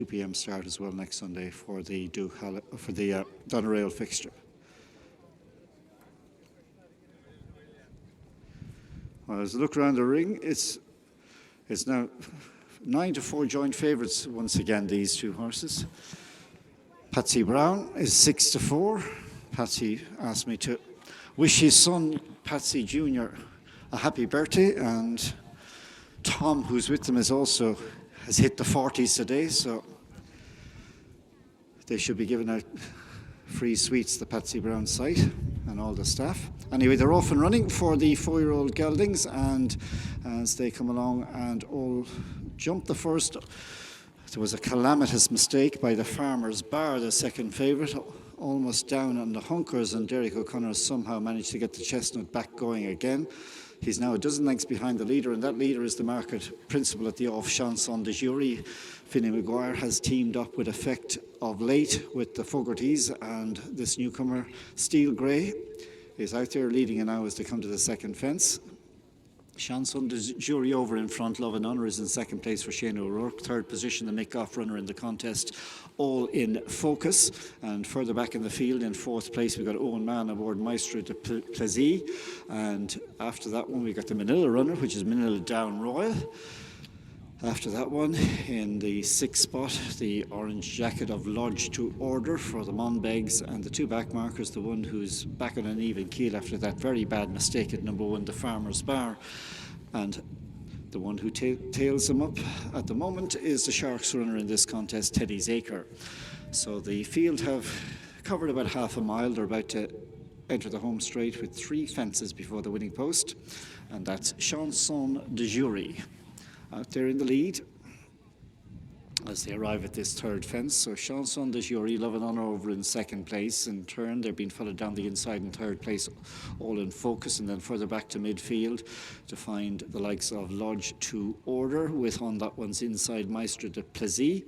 2 p.m. start as well next Sunday for the Duhallow fixture. Well, as I look around the ring, it's now 9-4 joint favourites once again, these two horses. Patsy Brown is 6-4. Patsy asked me to wish his son, Patsy Jr., a happy birthday, and Tom, who's with them, has hit the 40s today, so they should be giving out free sweets, the Patsy Brown site, and all the staff. Anyway, they're off and running for the 4-year Geldings, and as they come along and all jump the first, there was a calamitous mistake by the Farmer's Bar, the second favourite, almost down on the hunkers, and Derek O'Connor somehow managed to get the chestnut back going again. He's now a dozen lengths behind the leader, and that leader is the market principal at the off Chanson de Jury. Finney Maguire has teamed up with Effect of late with the Fogartys, and this newcomer, Steel Grey, is out there leading it now as they come to the second fence. Chanson de Jury over in front. Love and Honour is in second place for Shane O'Rourke. Third position, the Nick-Off runner in the contest, All in Focus. And further back in the field, in fourth place, we've got Owen Mann aboard Maestro de Plaisir. And after that one, we've got the Manila runner, which is Manila Down Royal. After that one, in the sixth spot, the orange jacket of Lodge to Order for the Monbegs, and the two back markers, the one who's back on an even keel after that very bad mistake at number one, the Farmer's Bar, and the one who tails them up at the moment is the Sharks runner in this contest, Teddy's Acre. So the field have covered about half a mile. They're about to enter the home straight with 3 fences before the winning post, and that's Chanson de Jury out there in the lead as they arrive at this third fence. So Chanson de Jury, Love and Honour over in second place. In turn, they're being followed down the inside in third place, All in Focus, and then further back to midfield to find the likes of Lodge to Order, with on that one's inside Maestro de Plaisir.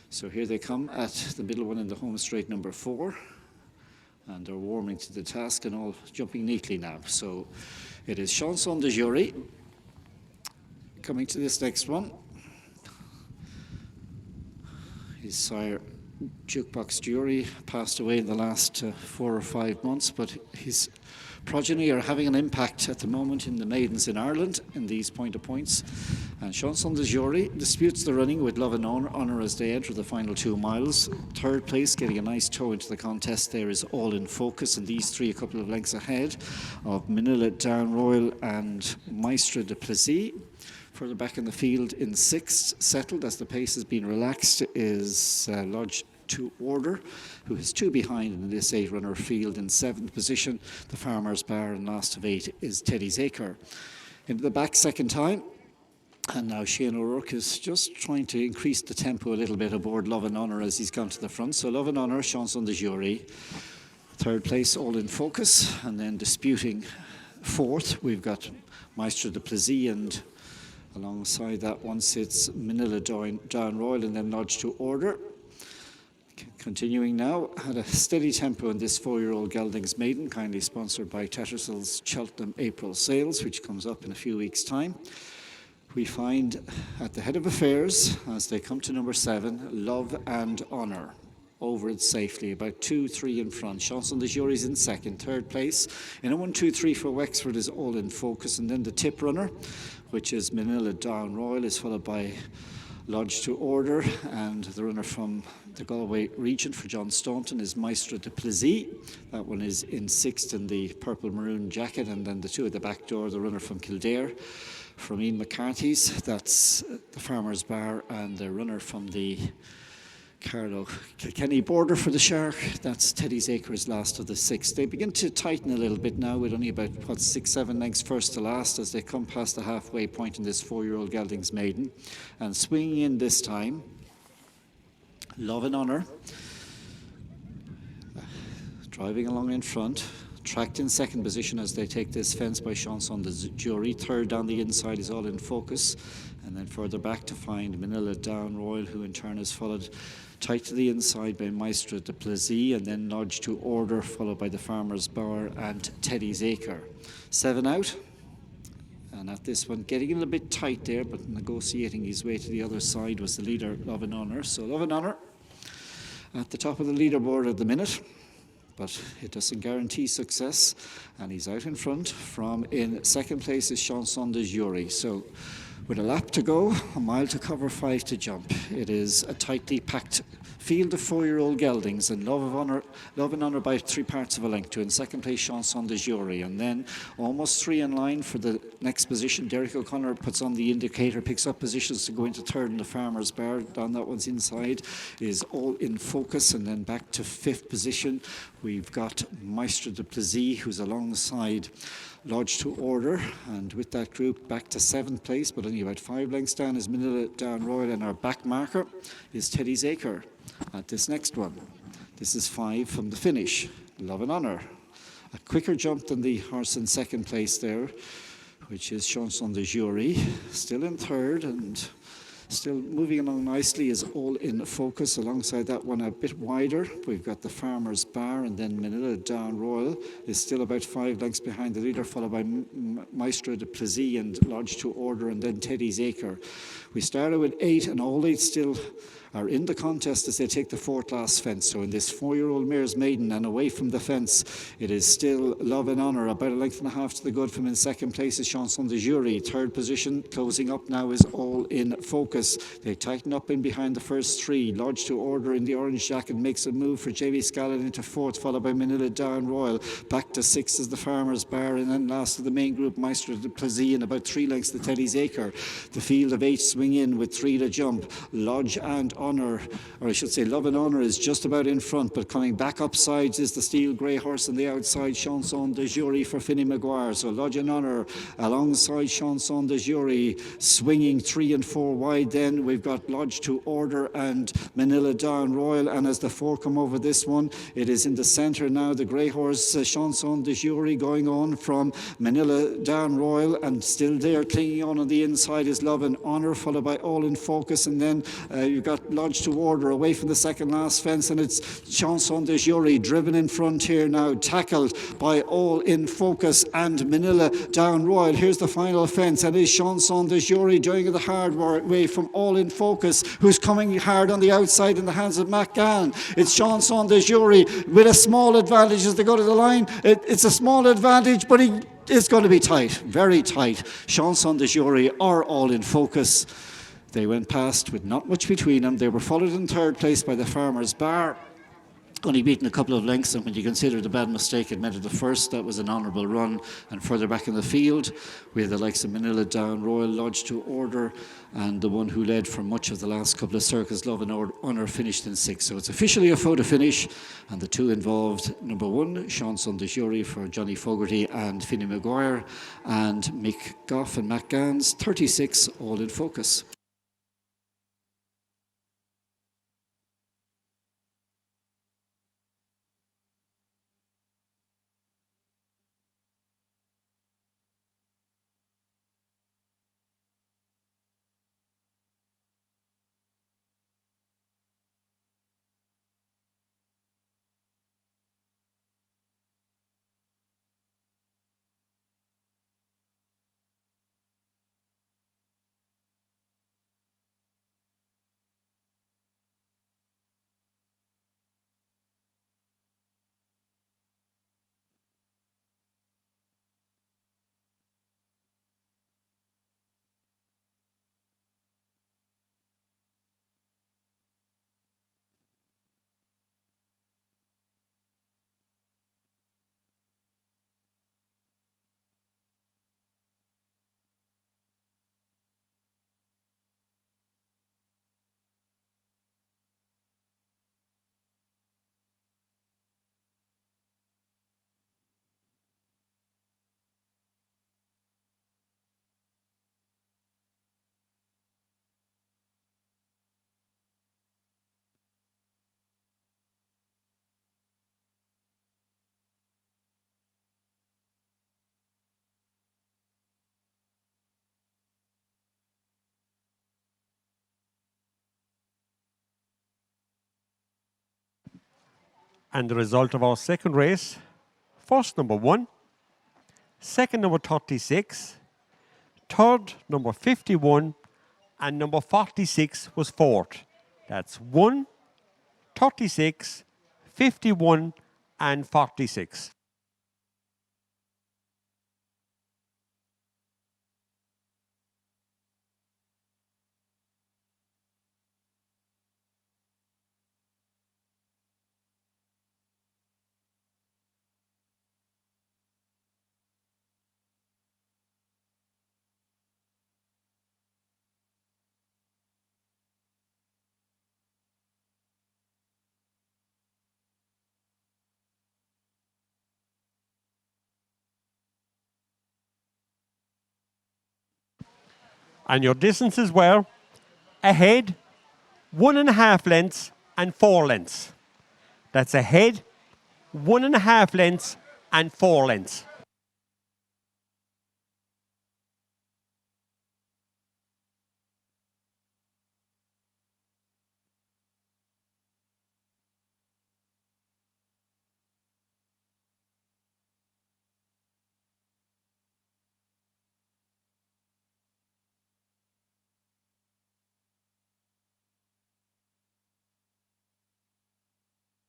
So here they come at the middle one in the home straight, number 4, and they're warming to the task and all jumping neatly now. So it is Chanson de Jury coming to this next one. His sire, Jukebox Jury, passed away in the last 4 or 5 months, but his progeny are having an impact at the moment in the maidens in Ireland in these points. And Chanson de Jury disputes the running with Love and Honour as they enter the final 2 miles. Third place, getting a nice toe into the contest there, is All in Focus, and these 3 a couple of lengths ahead of Manila Down Royal and Maestro de Plaisir. Further back in the field in 6th, settled as the pace has been relaxed, is Lodge to Order, who is 2 behind in this 8-runner field. In 7th position, the Farmer's Bar, and last of 8 is Teddy's Acre. Into the back second time, and now Shane O'Rourke is just trying to increase the tempo a little bit aboard Love and Honour as he's gone to the front. So Love and Honour, Chanson de Jury. Third place, All in Focus, and then disputing 4th, we've got Maestro de Plaisir, and alongside that one sits Manila Down Royal, and then Lodge to Order. Continuing now at a steady tempo in this 4-year Geldings Maiden, kindly sponsored by Tattersalls Cheltenham April Sales, which comes up in a few weeks' time. We find at the head of affairs, as they come to number 7, Love and Honour. Over it safely, about 2-3 in front. Chanson de Jury's in second. Third place in a 1-2-3 for Wexford is All in Focus, and then the tip runner, which is Manila Down Royal, is followed by Lodge to Order, and the runner from the Galway region for John Staunton is Maestro de Plaisir. That one is in 6th in the purple maroon jacket, and then the 2 at the back door, the runner from Kildare from Ian McCarthy's, that's the Farmer's Bar, and the runner from the Carlo Kilkenny border for the Shark, that's Teddy's Acres, last of the 6. They begin to tighten a little bit now with only about 6-7 lengths first to last as they come past the halfway point in this 4-year Geldings Maiden. And swinging in this time, Love and Honour, driving along in front, tracked in second position as they take this fence by Chanson de Jury. Third down the inside is All in Focus, and then further back to find Manila Down Royal, who in turn is followed tight to the inside by Maestro de Plaisir, and then Lodge to Order, followed by the Farmer's Bar and Teddy's Acre. 7 out, And at this one, getting a little bit tight there, but negotiating his way to the other side was the leader, Love and Honour. So Love and Honour at the top of the leaderboard at the minute, but it doesn't guarantee success. And he's out in front. From in second place is Chanson de Jury. So with a lap to go, a mile to cover, 5 to jump. It is a tightly packed field of 4-year Geldings, and Love and Honour by 3 parts of a length to in second place Chanson de Jury, and then almost 3 in line for the next position. Derek O'Connor puts on the indicator, picks up positions to go into third in the Farmer's Bar. Down that one's inside is All in Focus, and then back to 5th position we've got Maestro de Plaisir, who's alongside Lodge to Order, and with that group back to 7th place, but only about 5 lengths down is Manila Down Royal, and our back marker is Teddy's Acre at this next one. This is 5 from the finish. Love and Honour, a quicker jump than the horse in second place there, which is Chanson de Jury. Still in third and still moving along nicely is All in Focus. Alongside that one a bit wider, we've got the Farmer's Bar, and then Manila Down Royal is still about 5 lengths behind the leader, followed by Maestro de Plaisir and Lodge to Order, and then Teddy's Acre. We started with 8, and all 8 still are in the contest as they take the 4th last fence. So in this 4-year Mares Maiden, and away from the fence, it is still Love and Honour, about a length and a half to the good. From in second place is Chanson de Jury. Third position, closing up now, is All in Focus. They tighten up in behind the first 3. Lodge to Order in the orange jacket makes a move for JV Scallon into 4th, followed by Manila Down Royal. Back to 6th is the Farmer's Bar, and then last of the main group, Maestro de Plaisir, and about 3 lengths to Teddy's Acre. The field of 8 swing in with 3 to jump. Lodge and Honour, or I should say Love and Honour, is just about in front, but coming back up sides is the Steel Grey Horse, and the outside Chanson de Jury for Finney Maguire. So Lodge and Honour alongside Chanson de Jury, swinging 3 and 4 wide. Then we've got Lodge to Order and Manila Down Royal, and as the 4 come over this one, it is in the centre now. The Grey Horse Chanson de Jury going on from Manila Down Royal, and still there clinging on the inside is Love and Honour, followed by All in Focus, and then you've got Lodge to Order away from the second last fence, and it's Chanson de Jury driven in front here now, tackled by All in Focus and Manila Down Royal. Here's the final fence, and it's Chanson de Jury doing it the hard way from All in Focus, who's coming hard on the outside in the hands of Mac Gann. It's Chanson de Jury with a small advantage as they go to the line. It's a small advantage, but it's going to be tight, very tight. Chanson de Jury are All in Focus. They went past with not much between them. They were followed in third place by the Farmer's Bar, only beaten a couple of lengths, and when you consider the bad mistake it made at the first, that was an honourable run. And further back in the field, we had the likes of Manila Down Royal, Lodge to Order, and the one who led for much of the last couple of circles, Love and Honour, finished in 6th. So it's officially a photo finish, and the 2 involved, number 1, Chanson de Jury for Johnny Fogarty and Finney Maguire, and Mick Goff and Mac Gann's 36, All in Focus. And the result of our second race: first number 1, second number 36, third, number 51, and number 46 was fourth. That's 1, 36, 51, and 46. And your distances were ahead, 1.5 lengths and 4 lengths. That's ahead, 1.5 lengths and 4 lengths.